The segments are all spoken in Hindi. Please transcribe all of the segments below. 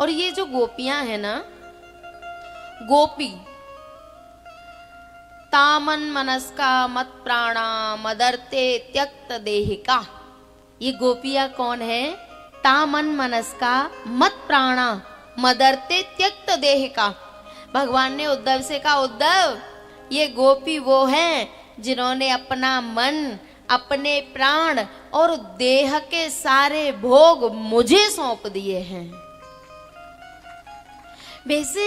और ये जो गोपियां हैं ना, गोपी तामन मनस्का मत प्राणा मदरते त्यक्त देहिका। ये गोपियां कौन है? तामन मनस्का मत प्राणा मदरते त्यक्त देहिका। भगवान ने उद्धव से कहा, उद्धव ये गोपी वो हैं जिन्होंने अपना मन, अपने प्राण और देह के सारे भोग मुझे सौंप दिए हैं। वैसे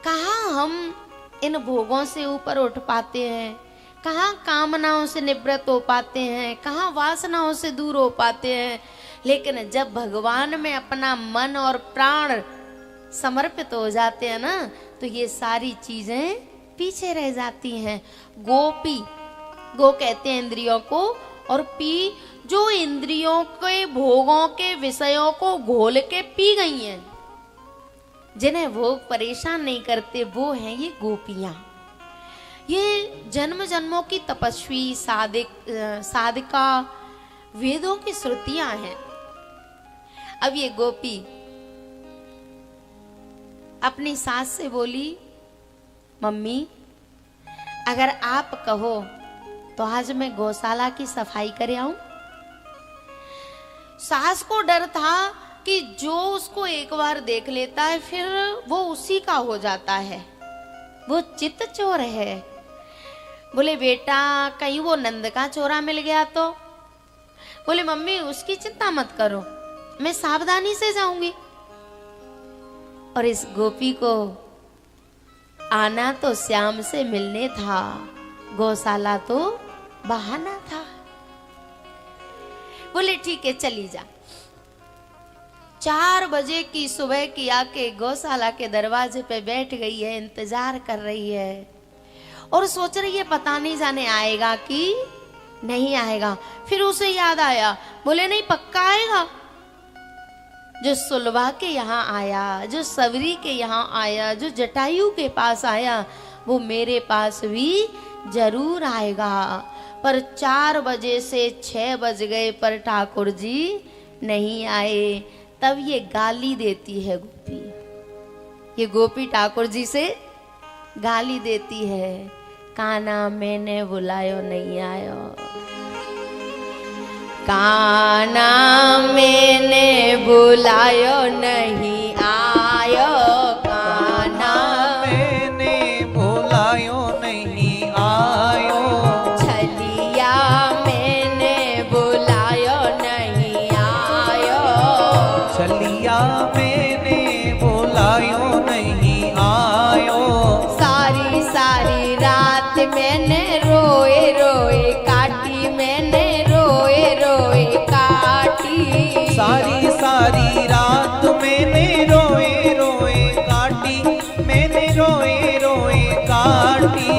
कहाँ हम इन भोगों से ऊपर उठ पाते हैं, कहाँ कामनाओं से निवृत्त हो पाते हैं, कहाँ वासनाओं से दूर हो पाते हैं। लेकिन जब भगवान में अपना मन और प्राण समर्पित हो जाते हैं ना, तो ये सारी चीजें पीछे रह जाती हैं। गोपी, गो कहते हैं इंद्रियों को, और पी जो इंद्रियों के भोगों के विषयों को घोल के पी गई हैं, जिन्हें भोग परेशान नहीं करते, वो हैं ये गोपियां। ये जन्म जन्मों की तपस्वी साधिका वेदों की श्रुतियां हैं। अब ये गोपी अपनी सास से बोली, मम्मी अगर आप कहो तो आज मैं गौशाला की सफाई कर आऊं। सास को डर था कि जो उसको एक बार देख लेता है फिर वो उसी का हो जाता है, वो चित्त चोर है। बोले बेटा कहीं वो नंद का चोरा मिल गया तो? बोले मम्मी उसकी चिंता मत करो, मैं सावधानी से जाऊंगी। और इस गोपी को आना तो श्याम से मिलने था, गौशाला तो बहाना था। बोले ठीक है चली जा। 4 बजे की सुबह की आके गौशाला के दरवाजे पे बैठ गई है, इंतजार कर रही है और सोच रही है पता नहीं जाने आएगा कि नहीं आएगा। फिर उसे याद आया, बोले नहीं पक्का आएगा। जो सुलभा के यहाँ आया, जो सवरी के यहाँ आया, जो जटायु के पास आया, वो मेरे पास भी जरूर आएगा। पर 4 बजे से 6 बज गए पर ठाकुर जी नहीं आए। तब ये गाली देती है गोपी, ये गोपी ठाकुर जी से गाली देती है, काना मैंने बुलायो नहीं आयो, काना मैंने बुलायो नहीं आयो, काना मैंने बुलायो नहीं आयो, छलिया मैंने बुलायो नहीं आयो, छलिया मैंने बुलायो नहीं आयो। सारी सारी रात मैंने रोए रोए काटी, मैंने रोए रोए काटी, सारी सारी रात मैंने रोए रोए काटी, मैंने रोए रोए काटी।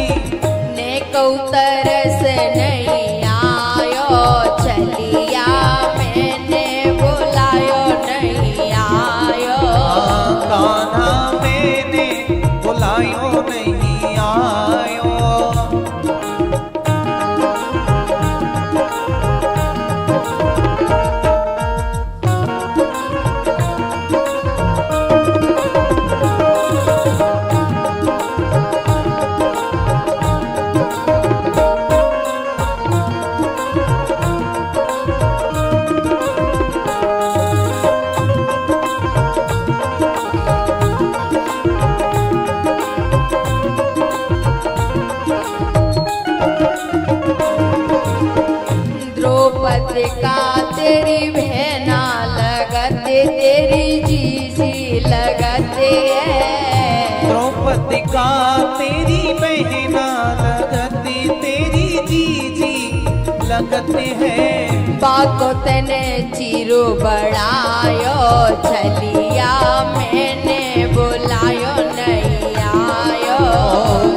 ने तरस नहीं आयो, छलिया मैंने बुलायो नहीं आयो, कान्हा मैंने बुलायो नहीं आयो। द्रौपदी का तेरी बहना लगते, तेरी जीजी लगते है, द्रौपदी का तेरी बहना लगती, तेरी जीजी लगते हैं। बाको तने चीरो बढ़ायो, छलिया मैंने बुलायो नहीं आयो,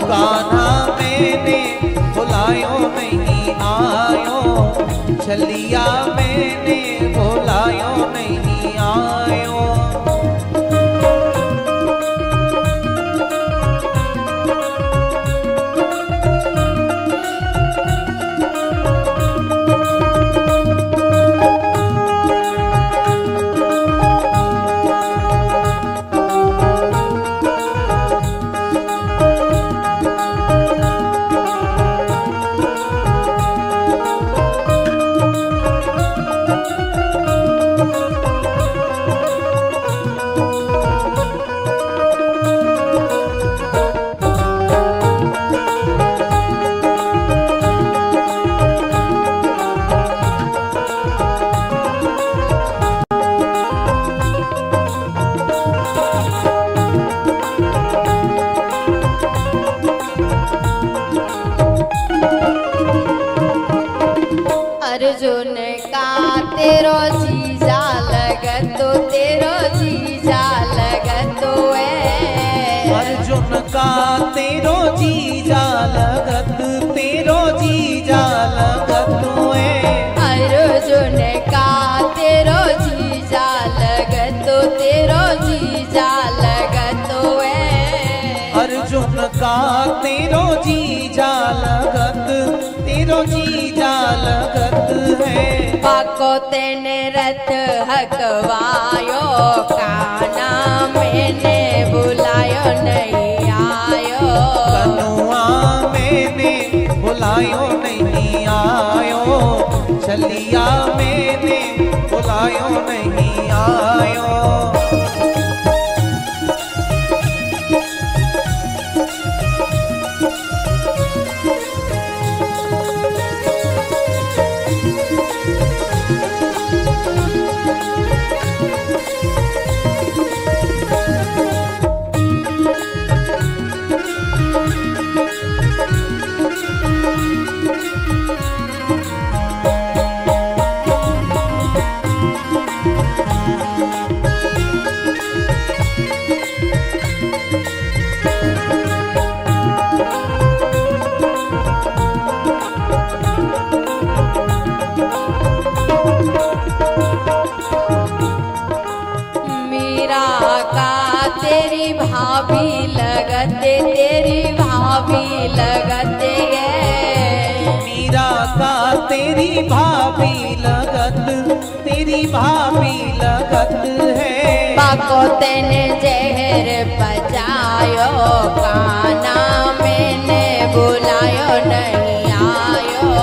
कान्हा मैंने बुलायो नहीं आयो, छलिया मैंने बुलायो नहीं आयो। तेरो जीजा लगतो, तेरो जीजा लगतो है। अर्जुन का तेरो जीजा लगत, तेरो जीजा लगत है। अर्जुन का तेरो जीजा लगतो, तेरो जीजा लगतो है। अर्जुन का तेरो जीजा लगत, तेरो जीजा लगत है। पाको तेने रथ हकवायो, काना मैंने बुलायो नहीं आयो। कनुआ मैंने बुलायो नहीं आयो, छलिया मैंने बुलायो नहीं आयो। तेरी भाभी लगते, तेरी भाभी लगते है। मीरा का तेरी भाभी लगत, तेरी भाभी लगत है। पाको तेने जहर बजायो, काना मैंने बुलायो नहीं आयो।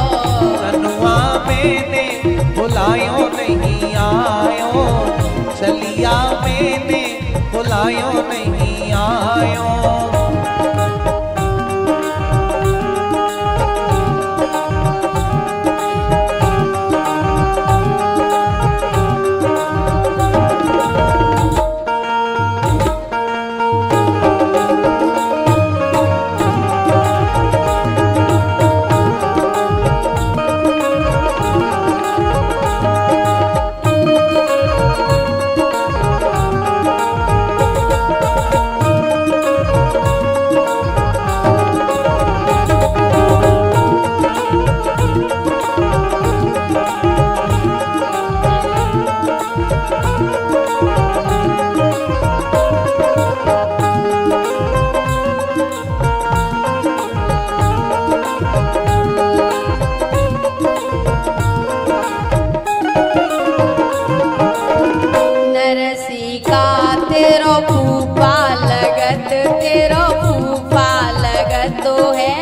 कनुआ मैंने बुलायो नहीं आयो, छलिया मैंने बुलायो नहीं आयो। तेरो फूफा लगत, तेरो फूफा लगतो है।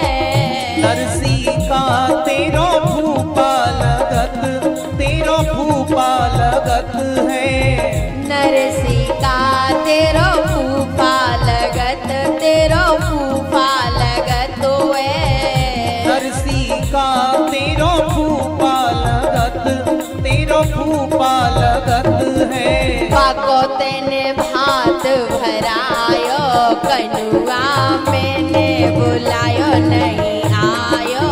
नरसी का तेरो फूफा लगत, तेरो फूफा लगत है। नरसी का तेरो फूफा लगत, तेरो फूफा लगतो है। नरसी का तेरो फूफा लगत, तेरो फूफा लगत है। पाको तेने भात भरायो, कनुआ मैंने बुलायो नहीं आयो।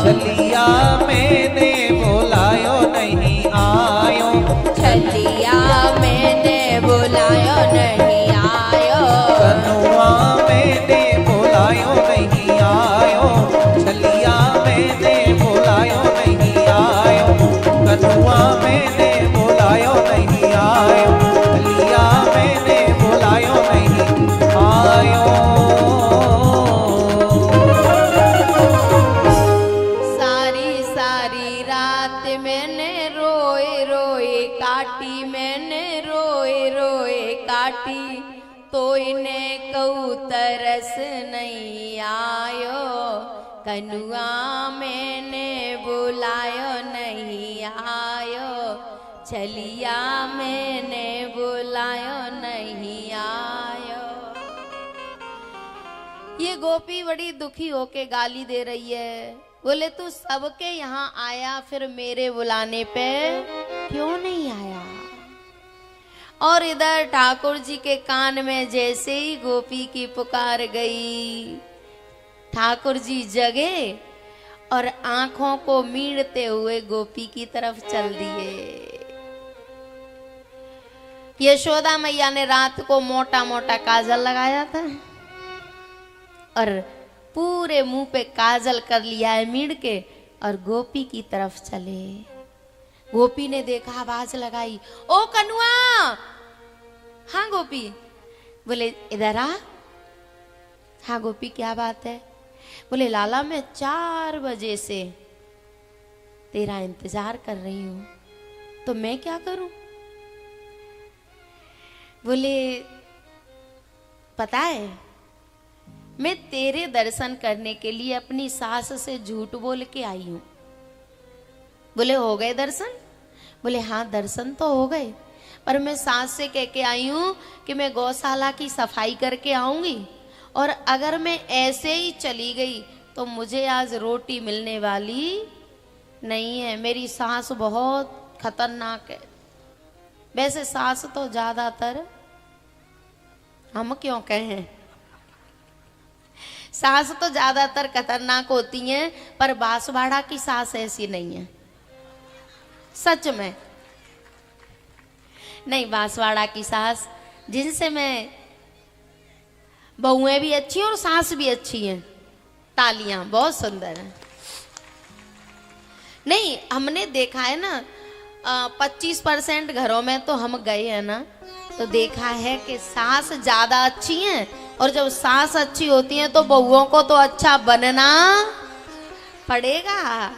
छलिया मैंने बुलायो नहीं आयो, छलिया मैंने बुलायो नहीं आयो। कनुआ मैंने बुलायो नहीं आयो, छलिया मैंने बुलायो नहीं आयो। कनुआ मैंने बुलायो नहीं आयो, छलिया मैंने बुलायो नहीं आयो। सारी सारी रात मैंने रोए रोए काटी, मैंने रोए रोए काटी। तो इन्हें कहूँ तरस नहीं आयो, कनुआ मैंने बुलायो नहीं आयो। छलिया मैंने बुलायो नहीं आयो। ये गोपी बड़ी दुखी होके गाली दे रही है। बोले तू सबके यहाँ आया, फिर मेरे बुलाने पे क्यों नहीं आया? और इधर ठाकुर जी के कान में जैसे ही गोपी की पुकार गई, ठाकुर जी जगे और आंखों को मीड़ते हुए गोपी की तरफ चल दिए। यशोदा मैया ने रात को मोटा मोटा काजल लगाया था और पूरे मुंह पे काजल कर लिया है मीड़ के, और गोपी की तरफ चले। गोपी ने देखा, आवाज लगाई, ओ कनुआ। हाँ गोपी। बोले इधर आ। हाँ गोपी क्या बात है? बोले लाला मैं 4 बजे से तेरा इंतजार कर रही हूं, तो मैं क्या करूं? बोले पता है, मैं तेरे दर्शन करने के लिए अपनी सास से झूठ बोल के आई हूं। बोले हो गए दर्शन? बोले हाँ दर्शन तो हो गए, पर मैं सास से कह के आई हूं कि मैं गौशाला की सफाई करके आऊंगी, और अगर मैं ऐसे ही चली गई तो मुझे आज रोटी मिलने वाली नहीं है। मेरी सास बहुत खतरनाक है। वैसे सास तो ज्यादातर, हम क्यों कहें, सास तो ज्यादातर खतरनाक होती हैं, पर बांसवाड़ा की सास ऐसी नहीं है। सच में नहीं, बांसवाड़ा की सास, जिनसे मैं, बहुएं भी अच्छी और सास भी अच्छी हैं, तालियां बहुत सुंदर है। नहीं, हमने देखा है ना, 25% घरों में तो हम गए हैं ना, तो देखा है कि सास ज्यादा अच्छी हैं, और जब सास अच्छी होती हैं तो बहुओं को तो अच्छा बनना पड़ेगा।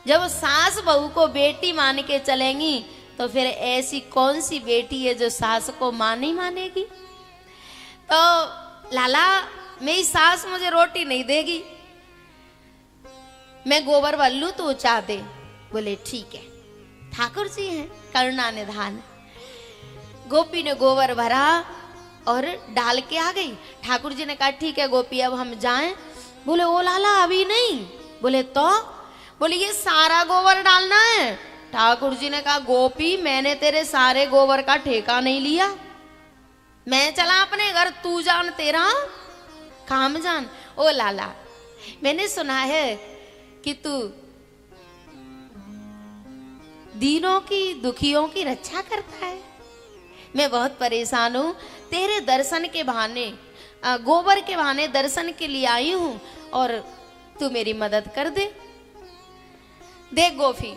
जब सास बहू को बेटी मान के चलेंगी तो फिर ऐसी कौन सी बेटी है जो सास को मां नहीं मानेगी? तो लाला मेरी सास मुझे रोटी नहीं देगी, मैं गोबर वल्लू तो उचा दे। बोले ठीक है, ठाकुर जी हैं करुणा निधान। गोपी ने गोबर भरा और डाल के आ गई। ठाकुर जी ने कहा ठीक है गोपी अब हम जाएं। बोले ओ लाला अभी नहीं। बोले तो? बोले ये सारा गोबर डालना है। ठाकुर जी ने कहा गोपी मैंने तेरे सारे गोबर का ठेका नहीं लिया, मैं चला अपने घर, तू जान तेरा काम जान। ओ लाला मैंने सुना है कि तू दीनों की दुखियों की रक्षा करता है। मैं बहुत परेशान हूं, तेरे दर्शन के बहाने, गोबर के बहाने दर्शन के लिए आई हूं, और तू मेरी मदद कर दे। देख गोपी,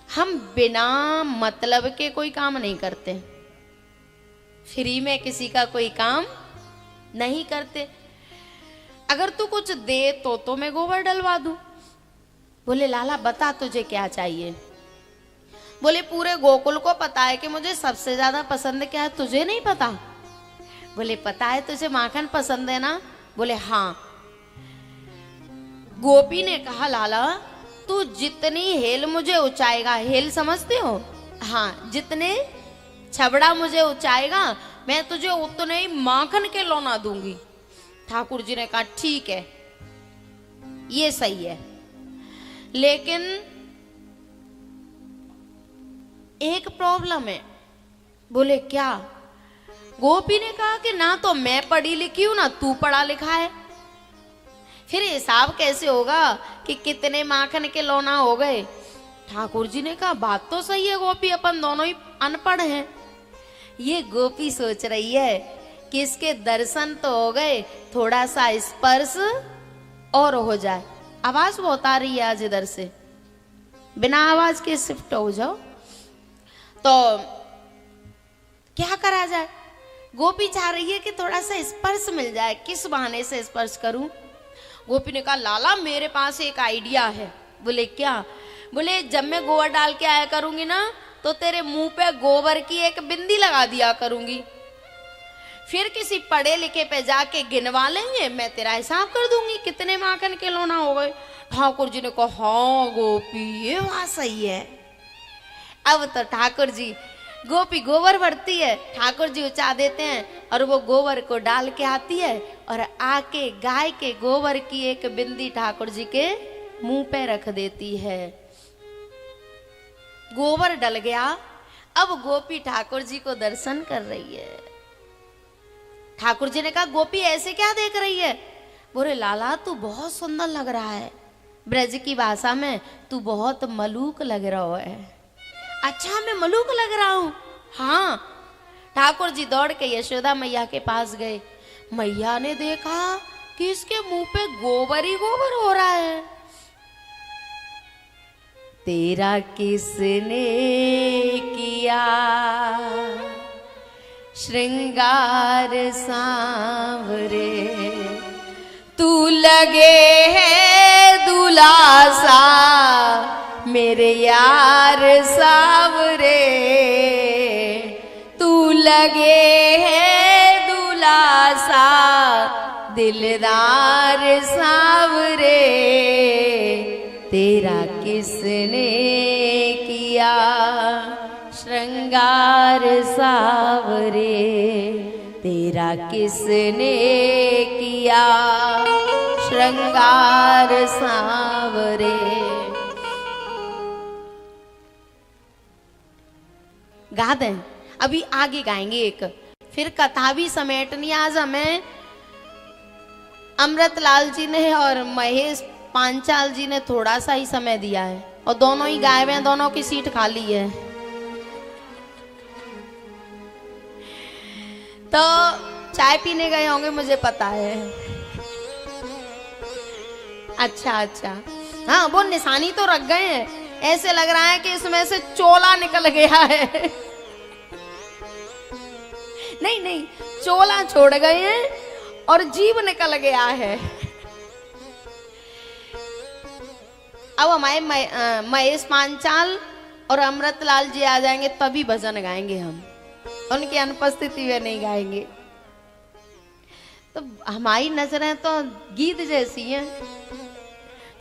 हम बिना मतलब के कोई काम नहीं करते, फ्री में किसी का कोई काम नहीं करते। अगर तू कुछ दे तो मैं गोबर डलवा दूं। बोले लाला बता तुझे क्या चाहिए? बोले पूरे गोकुल को पता है कि मुझे सबसे ज्यादा पसंद क्या है, तुझे नहीं पता? बोले पता है तुझे माखन पसंद है ना? बोले हाँ। गोपी ने कहा लाला तू जितनी हेल मुझे ऊंचाएगा, हेल समझते हो? हाँ, जितने छबड़ा मुझे ऊंचाएगा मैं तुझे उतने ही माखन के लौना दूंगी। ठाकुर जी ने कहा ठीक है ये सही है, लेकिन एक प्रॉब्लम है। बोले क्या? गोपी ने कहा कि ना तो मैं पढ़ी लिखी हूं ना तू पढ़ा लिखा है, फिर हिसाब कैसे होगा कि कितने माखन के लौना हो गए? ठाकुर जी ने कहा बात तो सही है गोपी, अपन दोनों ही अनपढ़ हैं। ये गोपी सोच रही है कि इसके दर्शन तो हो गए, थोड़ा सा स्पर्श और हो जाए। आवाज बहुत आ रही है आज इधर से, बिना आवाज के शिफ्ट हो जाओ। तो क्या करा जाए? गोपी चाह रही है कि थोड़ा सा स्पर्श मिल जाए, किस बहाने से स्पर्श करूं? गोपी ने कहा लाला मेरे पास एक आइडिया है। बोले क्या? बोले जब मैं गोबर डाल के आया करूंगी ना तो तेरे मुंह पे गोबर की एक बिंदी लगा दिया करूंगी, फिर किसी पढ़े लिखे पे जाके गिनवा लेंगे, मैं तेरा हिसाब कर दूंगी कितने माखन के लौना हो गए। ठाकुर जी ने कहा हाँ गोपी ये बात सही है। अब तो ठाकुर जी, गोपी गोबर भरती है, ठाकुर जी उचा देते हैं और वो गोबर को डाल के आती है और आके गाय के गोबर की एक बिंदी ठाकुर जी के मुंह पे रख देती है। गोबर डल गया। अब गोपी ठाकुर जी को दर्शन कर रही है। ठाकुर जी ने कहा गोपी ऐसे क्या देख रही है? बोले लाला तू बहुत सुंदर लग रहा है, ब्रज की भाषा में तू बहुत मलूक लग रहा है। अच्छा मैं मलूक लग रहा हूं? हाँ। ठाकुर जी दौड़ के यशोदा मैया के पास गए। मैया ने देखा कि इसके मुंह पे गोबर ही गोबर हो रहा है। तेरा किसने किया श्रृंगार सांवरे, तू लगे है दुलासा मेरे यार सांवरे, तू लगे है दुलासा दिलदार सांवरे, तेरा किसने किया श्रृंगार सांवरे, तेरा किसने किया श्रृंगार सांवरे। गा दें, अभी आगे गाएंगे एक, फिर कथा भी समेटनी। आज हमें अमृतलाल जी ने और महेश पांचाल जी ने थोड़ा सा ही समय दिया है और दोनों ही गायब हैं, दोनों की सीट खाली है। तो चाय पीने गए होंगे मुझे पता है। अच्छा अच्छा, हाँ वो निशानी तो रख गए हैं, ऐसे लग रहा है कि इसमें से चोला निकल गया है। नहीं नहीं, चोला छोड़ गए हैं और जीव निकल गया है। अब हमारे महेश पांचाल और अमृतलाल जी आ जाएंगे तभी भजन गाएंगे हम, उनकी अनुपस्थिति में नहीं गाएंगे। तो हमारी नजरें तो गीत जैसी हैं,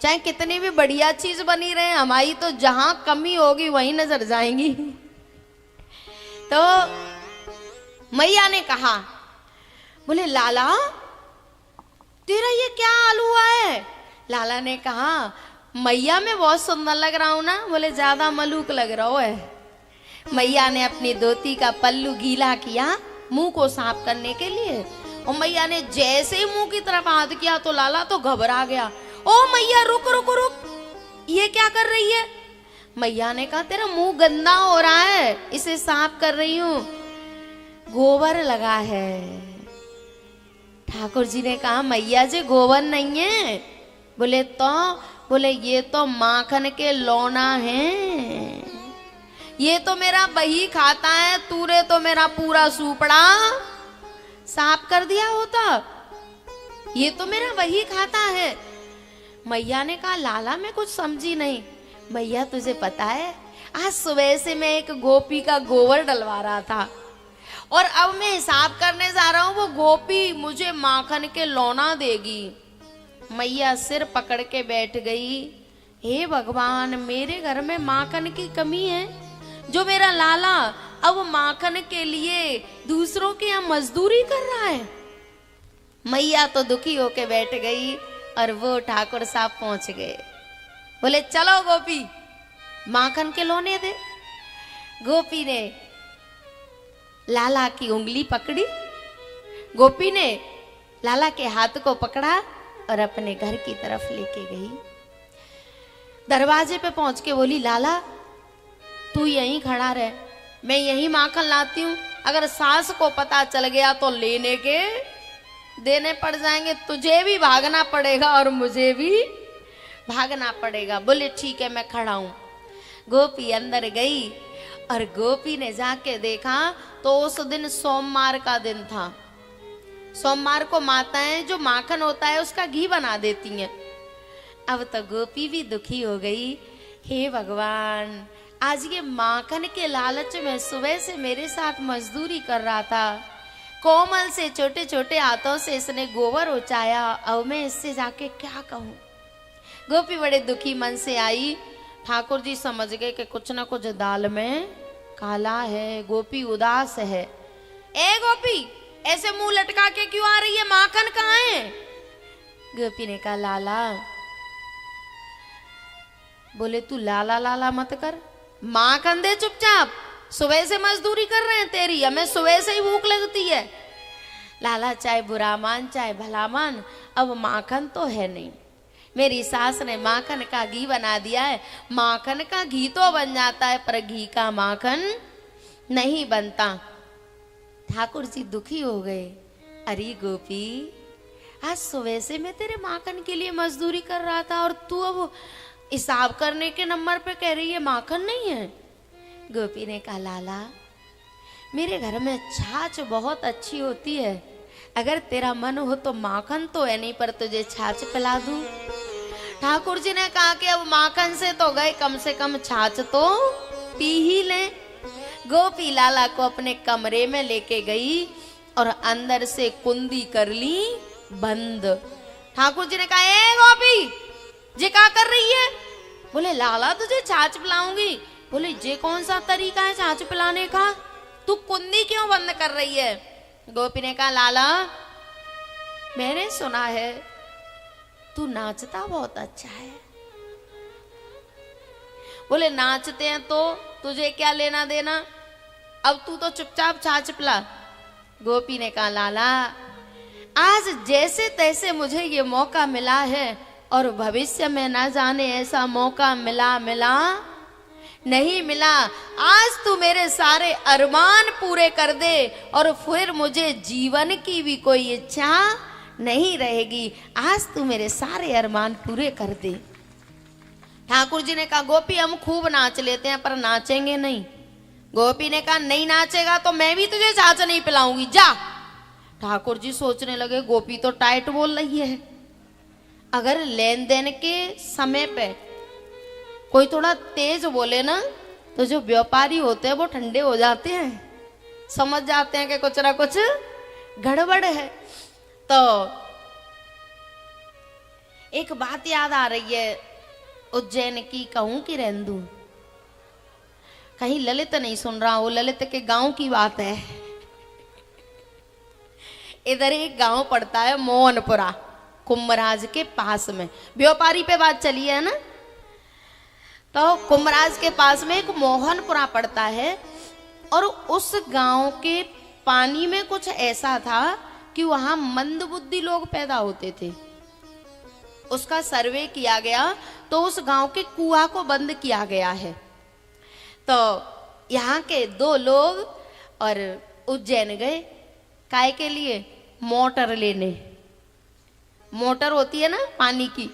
चाहे कितनी भी बढ़िया चीज बनी रहे, हमारी तो जहां कमी होगी वहीं नजर जाएंगी। तो मैया ने कहा, बोले लाला तेरा ये क्या हाल हुआ है? लाला ने कहा, मैया मैं बहुत सुंदर लग रहा हूं ना? बोले ज्यादा मलूक लग रहा है। मैया ने अपनी धोती का पल्लू गीला किया मुंह को साफ करने के लिए, और मैया ने जैसे ही मुंह की तरफ हाथ किया तो लाला तो घबरा गया। ओ मैया रुक रुक रुक, ये क्या कर रही है? मैया ने कहा, तेरा मुंह गंदा हो रहा है, इसे साफ कर रही हूं, गोबर लगा है। ठाकुर जी ने कहा, मैया जी गोबर नहीं है। बोले तो? बोले ये तो माखन के लौना है, ये तो मेरा बही खाता है, तूने तो मेरा पूरा सूपड़ा साफ कर दिया होता, ये तो मेरा वही खाता है। मैया ने कहा, लाला मैं कुछ समझी नहीं। मैया तुझे पता है, आज सुबह से मैं एक गोपी का गोबर डलवा रहा था और अब मैं हिसाब करने जा रहा हूं, वो गोपी मुझे माखन के लौना देगी। मैया सिर पकड़ के बैठ गई, हे भगवान मेरे घर में माखन की कमी है, जो मेरा लाला अब माखन के लिए दूसरों के यहाँ मजदूरी कर रहा है। मैया तो दुखी होके बैठ गई और वो ठाकुर साहब पहुंच गए। बोले चलो गोपी माखन के लौने दे। गोपी ने लाला की उंगली पकड़ी, गोपी ने लाला के हाथ को पकड़ा और अपने घर की तरफ लेके गई। दरवाजे पे पहुंच के बोली, लाला तू यहीं खड़ा रह, मैं यहीं माखन लाती हूँ, अगर सास को पता चल गया तो लेने के देने पड़ जाएंगे, तुझे भी भागना पड़ेगा और मुझे भी भागना पड़ेगा। बोले ठीक है मैं खड़ा हूं। गोपी अंदर गई और गोपी ने जाके देखा तो उस दिन सोमवार का दिन था। सोमवार को माताएं जो माखन होता है उसका घी बना देती हैं। अब तो गोपी भी दुखी हो गई, हे भगवान आज ये माखन के लालच में सुबह से मेरे साथ मजदूरी कर रहा था, कोमल से छोटे छोटे हाथों से इसने गोबर उचाया, अब मैं इससे जाके क्या कहूं। गोपी बड़े दुखी मन से आई। ठाकुर जी समझ गए कि कुछ ना कुछ दाल में काला है, गोपी उदास है। ए गोपी ऐसे मुंह लटका के क्यों आ रही है, माखन कहाँ है? गोपी ने कहा, लाला। बोले तू लाला लाला मत कर, माखन दे चुपचाप, सुबह से मजदूरी कर रहे हैं तेरी, हमें सुबह से ही भूख लगती है। लाला चाहे बुरा मान चाहे भला मान, अब माखन तो है नहीं, मेरी सास ने माखन का घी बना दिया है। माखन का घी तो बन जाता है पर घी का माखन नहीं बनता। ठाकुर जी दुखी हो गए। अरे गोपी, आज सुबह से मैं तेरे माखन के लिए मजदूरी कर रहा था और तू अब हिसाब करने के नंबर पे कह रही है माखन नहीं है। गोपी ने कहा लाला, मेरे घर में छाछ बहुत अच्छी होती है, अगर तेरा मन हो तो माखन तो है नहीं पर तुझे छाछ पिला दूं। ठाकुर जी ने कहा कि अब माखन से तो गए, कम से कम छाछ तो पी ही ले। गोपी लाला को अपने कमरे में लेके गई और अंदर से कुंडी कर ली बंद। ठाकुर जी ने कहा ए गोपी, ये क्या कर रही है? बोले लाला तुझे छाछ पिलाऊंगी। बोले ये कौन सा तरीका है छाछ पिलाने का, तू कुंडी क्यों बंद कर रही है? गोपी ने कहा लाला, मैंने सुना है तू नाचता बहुत अच्छा है। बोले नाचते हैं तो तुझे क्या लेना देना, अब तू तो चुपचाप छाछ पिला। गोपी ने कहा लाला, आज जैसे तैसे मुझे ये मौका मिला है और भविष्य में ना जाने ऐसा मौका मिला नहीं मिला। आज तू मेरे सारे अरमान पूरे कर दे और फिर मुझे जीवन की भी कोई इच्छा नहीं रहेगी। आज तू मेरे सारे अरमान पूरे कर दे। ठाकुर जी ने कहा गोपी हम खूब नाच लेते हैं पर नाचेंगे नहीं। गोपी ने कहा नहीं नाचेगा तो मैं भी तुझे छाछ नहीं पिलाऊंगी, जा। ठाकुर जी सोचने लगे गोपी तो टाइट बोल रही है, अगर लेन देन के समय पे कोई थोड़ा तेज बोले ना तो जो व्यापारी होते हैं वो ठंडे हो जाते हैं, समझ जाते हैं कि कुछ ना कुछ गड़बड़ है। तो एक बात याद आ रही है उज्जैन की, कहूं कि रहने दूं? कहीं ललित नहीं सुन रहा हो, ललित के गांव की बात है। इधर एक गांव पड़ता है मोहनपुरा, कुंभराज के पास में। व्यापारी पे बात चली है ना, तो कुंभराज के पास में एक मोहनपुरा पड़ता है और उस गांव के पानी में कुछ ऐसा था कि वहां मंदबुद्धि लोग पैदा होते थे। उसका सर्वे किया गया तो उस गांव के कुआं को बंद किया गया है। तो यहाँ के 2 लोग और उज्जैन गए, काय के लिए? मोटर लेने। मोटर होती है ना पानी की,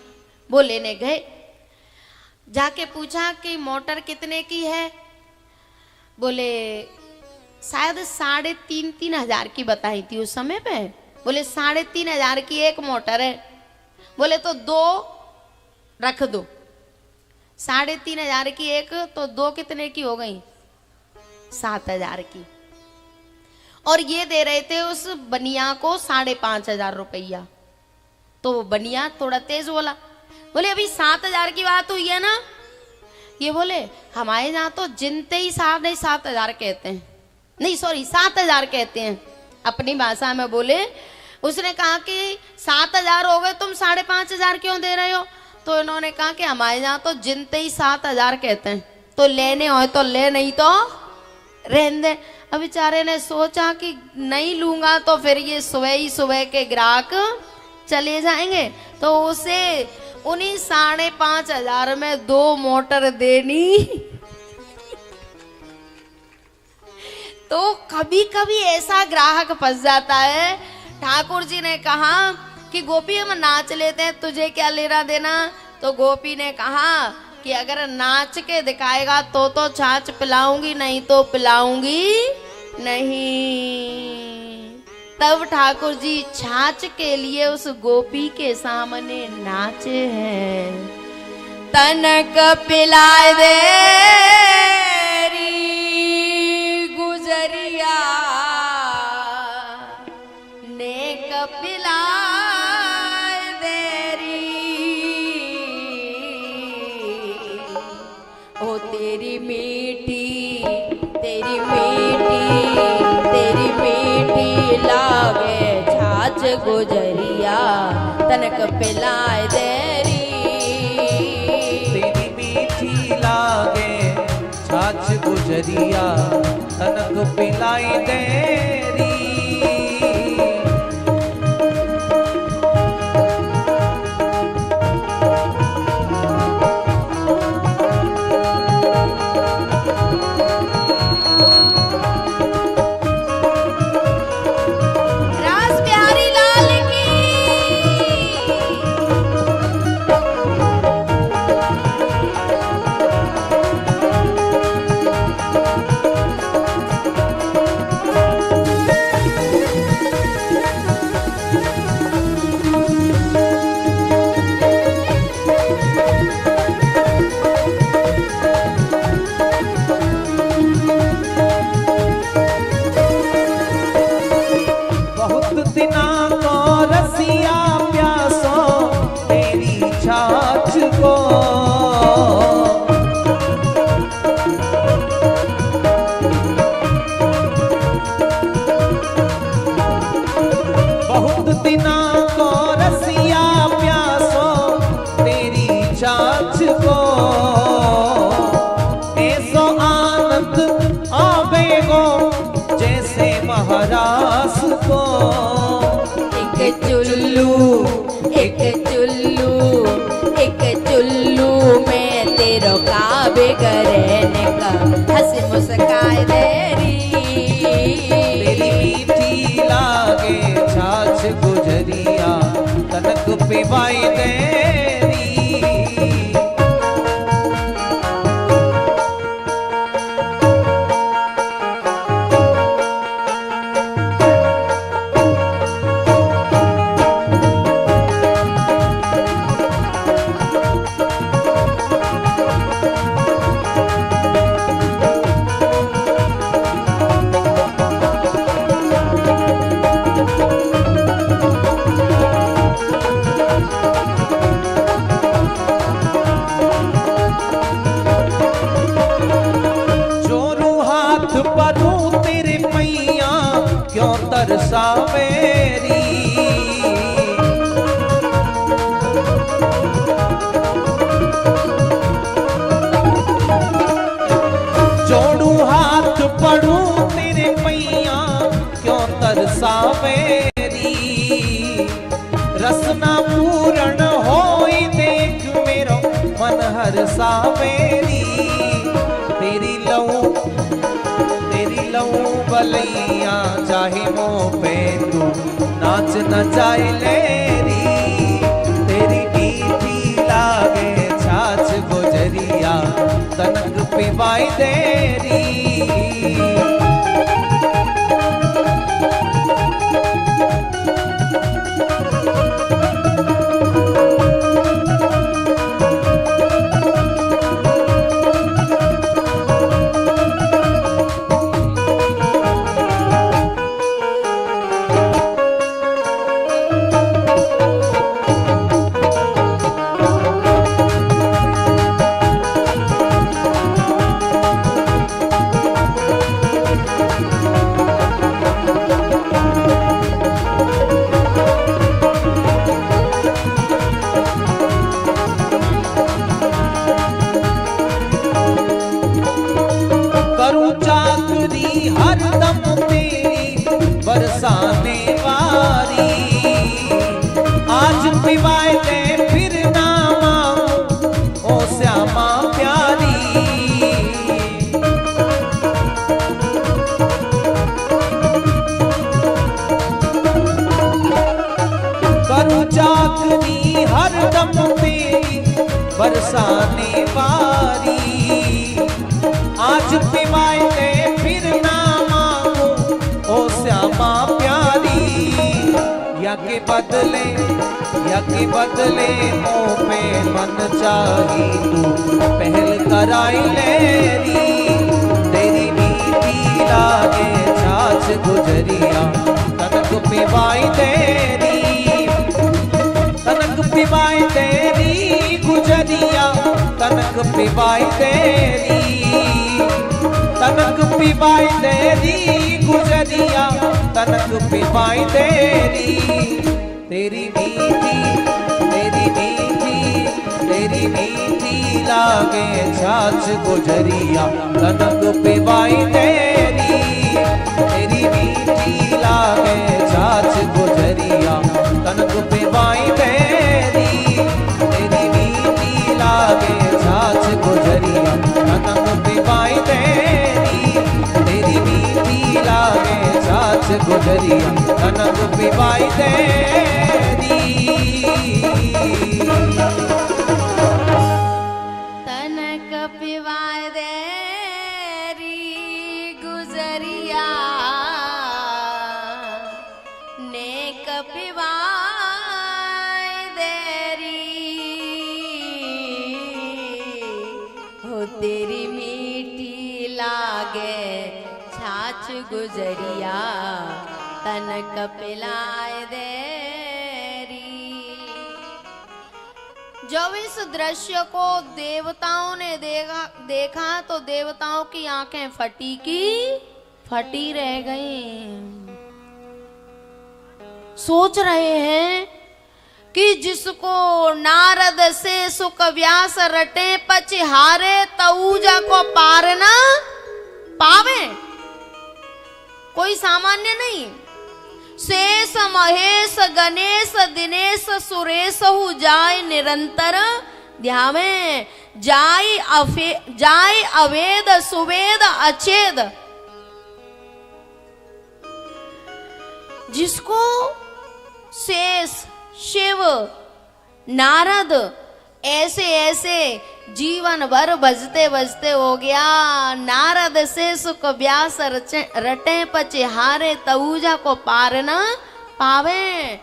वो लेने गए। जाके पूछा कि मोटर कितने की है? बोले शायद 3,500 हजार की बताई थी उस समय पे। बोले 3,500 की एक मोटर है। बोले तो 2 रख दो। 3,500 की एक तो 2 कितने की हो गई? 7,000 की। और ये दे रहे थे उस बनिया को 5,500 रुपया। तो वो बनिया थोड़ा तेज बोला, बोले अभी 7,000 की बात हुई है ना। ये बोले हमारे यहाँ तो जिनते ही 7,500 कहते हैं, नहीं सॉरी 7,000 कहते हैं अपनी भाषा में बोले। उसने कहा कि 7,000 हो गए, तुम 5,500 क्यों दे रहे हो? तो इन्होंने कहा कि हमारे यहाँ तो जिनते ही 7,000 कहते हैं, तो लेने हो तो ले, नहीं तो रहने दे। अब बेचारे ने सोचा कि नहीं लूंगा तो फिर ये सुबह ही सुबह के ग्राहक चले जाएंगे, तो उसे उन्हीं 5,500 में 2 मोटर देनी। तो कभी कभी ऐसा ग्राहक फंस जाता है। ठाकुर जी ने कहा कि गोपी हम नाच लेते हैं, तुझे क्या लेना देना? तो गोपी ने कहा कि अगर नाच के दिखाएगा तो छाछ पिलाऊंगी, नहीं तो पिलाऊंगी नहीं। तब ठाकुर जी छाछ के लिए उस गोपी के सामने नाचे हैं। तनक पिलाए दे गुजरिया, नेक पिलाए देरी, ओ तेरी मीठी तेरी मीठी तेरी मीठी लागे छाछ गुजरिया, तनक पिलाए देरी। तेरी मीठी लागे छाछ गुजरिया, तनक पिलाई देरी। बिना को रसिया प्यासो तेरी छाछ को, ऐसो आनंद आवेगो जैसे महारास को। एक चुल्लू एक चुल्लू एक चुल्लू में तेरो काबे करने का हंस मुस्काए देरी। तेरी मीठी लागे छाछ गुजरिया तनक पिवाई देरी। तरसावेरी जोड़ू हाथ पड़ू तेरे पैया क्यों तरसावेरी। रसना पूर्ण होई देख मेरो मन हरसावेरी। तेरी लऊ बलैया चाहे मो पे तू नाच न जाए लेरी। तेरी मीठी लागे छाछ गुजरिया तनक पिवाई देरी। हरदम तेरी बरसाने वारी। आज पिवाए दे फिर ना मांगू ओ श्यामा प्यारी। करूं चाकनी हरदम तेरी बरसाने वारी। आज पिवाए दे फिर ना मांगू ओ श्यामा प्यारी। या के बदले ओ पे मन चाही तू पहल कराई लेरी। तेरी मीठी लागे छाछ गुजरिया तनक पिवाई देरी। तनक पिवाई देरी गुजरिया तनक पिवाई देरी। तनक पिवाई देरी गुजरिया तनक पिवाई देरी। तेरी मीठी लागे छाछ गुजरिया तनक पिवाई देरी। तेरी मीठी लागे छाछ गुजरिया तनक पिवाई देरी। तेरी मीठी लागे छाछ गुजरिया तनक पिवाई देरी। तेरी मीठी लागे छाछ गुजरिया तनक पिवाई देरी। तनक पिवाई देरी गुजरिया नेक पिवाई देरी। हो तेरी मीठी लागे छाछ गुजरिया तनक पिलाए देरी। जब इस दृश्य को देवताओं ने देखा तो देवताओं की आंखें फटी रह गईं। सोच रहे हैं कि जिसको नारद से सुख व्यास रटे पचिहारे तऊजा को पार ना पावे। कोई सामान्य नहीं। शेष महेश गणेश दिनेश सुरेश हु जाय निरंतर ध्यावे, जाय अवेद सुवेद अचेद। जिसको शेष शिव नारद ऐसे ऐसे जीवन भर बजते बजते हो गया। नारद से सुख व्यास रटे पचिहारे तऊजा को पार न पावे।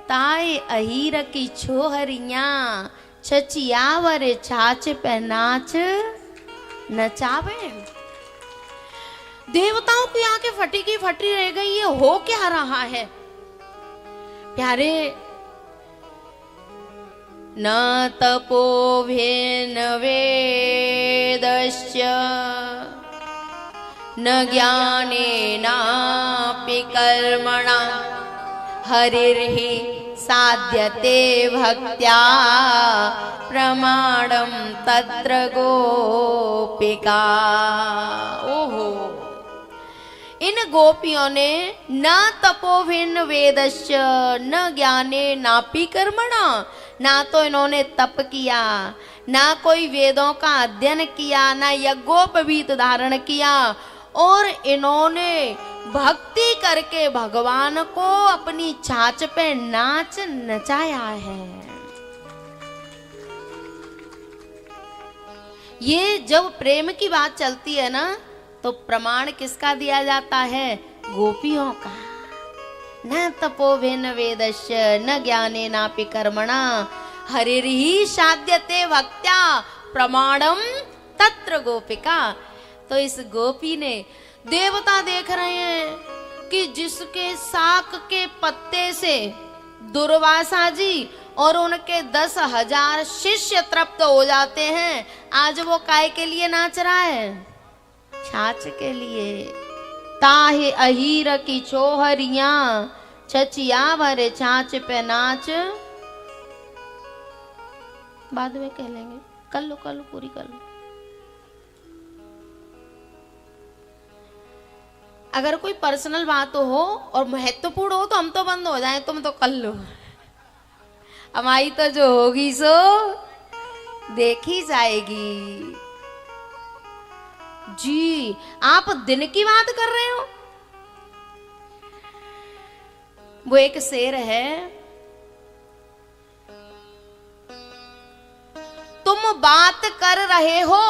ताई अहीर की छोहरिया छचियावर छाछ पे नाच नचावे। देवताओं की आंखें फटी की फटी रह गई। ये हो क्या रहा है प्यारे? न तपोभेन वेदश्च न ज्ञानेनापि कर्मणा हरिर्हि साध्यते भक्त्या प्रमाणं तत्र गोपिका। ओहो, इन गोपियों ने न तपोभिन्न वेदश्च न ज्ञाने नापि कर्मणा, ना तो इन्होंने तप किया, ना कोई वेदों का अध्ययन किया, ना यज्ञोपवीत धारण किया, और इन्होंने भक्ति करके भगवान को अपनी छाछ पे नाच नचाया है। ये जब प्रेम की बात चलती है ना, तो प्रमाण किसका दिया जाता है? गोपियों का। न तपोभिन्न वेदश्च न ज्ञाने नापि कर्मणा हरिर्हि साध्यते भक्त्या प्रमाणम तत्र गोपिका। तो इस गोपी ने, देवता देख रहे हैं कि जिसके साक के पत्ते से दुर्वासा जी और उनके 10,000 शिष्य तृप्त हो जाते हैं, आज वो काय के लिए नाच रहा है? छाछ के लिए। ताहे अहीर की छोहरिया छचिया भरे छाछ पे नाच। बाद में कह लेंगे, कर लो पूरी कर लो। अगर कोई पर्सनल बात हो और महत्वपूर्ण हो तो हम तो बंद हो जाए, तुम तो कर लो। हमारी तो जो होगी सो देखी जाएगी। जी, आप दिन की बात कर रहे हो? वो एक शेर है, तुम बात कर रहे हो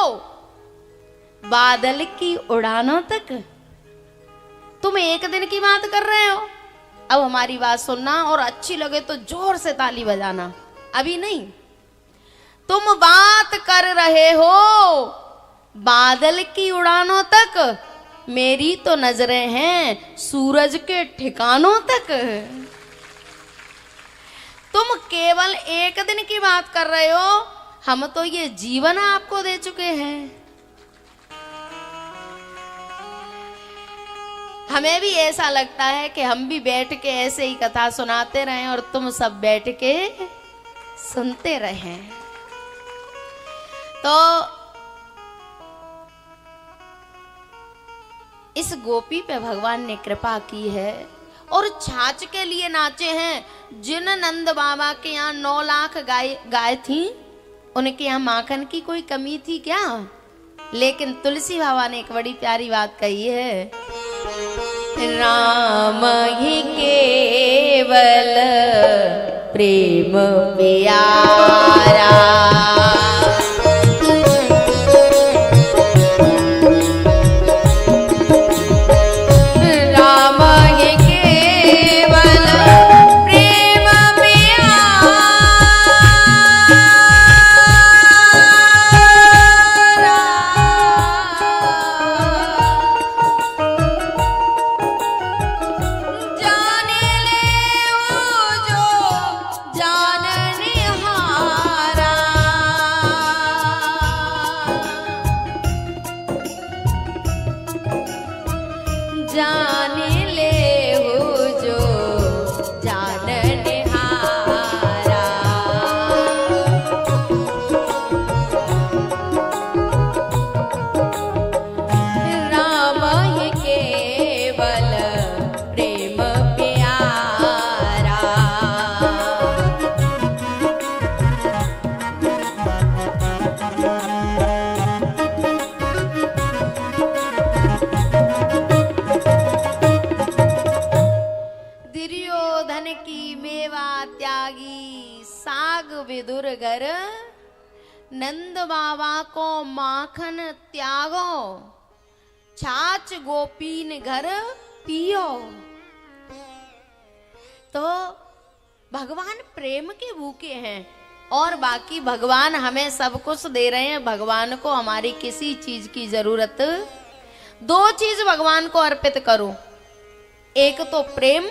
बादल की उड़ानों तक। तुम एक दिन की बात कर रहे हो। अब हमारी बात सुनना और अच्छी लगे तो जोर से ताली बजाना, अभी नहीं। तुम बात कर रहे हो बादल की उड़ानों तक, मेरी तो नजरें हैं सूरज के ठिकानों तक। तुम केवल एक दिन की बात कर रहे हो, हम तो ये जीवन आपको दे चुके हैं। हमें भी ऐसा लगता है कि हम भी बैठ के ऐसे ही कथा सुनाते रहें और तुम सब बैठ के सुनते रहें। तो इस गोपी पे भगवान ने कृपा की है और छाछ के लिए नाचे हैं। जिन नंद बाबा के यहाँ 9 लाख गाय थी, उनके यहाँ माखन की कोई कमी थी क्या? लेकिन तुलसी बाबा ने एक बड़ी प्यारी बात कही है, राम ही केवल प्रेम प्यारा। जाने ले वो जो जानने हारा। दुर्योधन की मेवा त्यागी, साग विदुर घर नंद बाबा को माखन त्यागो, छाछ गोपीन घर पियो। तो भगवान प्रेम के भूखे हैं और बाकी भगवान हमें सब कुछ दे रहे हैं। भगवान को हमारी किसी चीज की जरूरत, दो चीज भगवान को अर्पित करो, एक तो प्रेम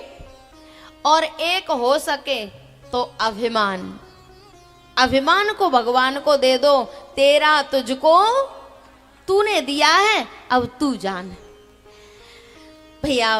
और एक हो सके तो अभिमान। अभिमान को भगवान को दे दो, तेरा तुझको तूने दिया है अब तू जान। भैया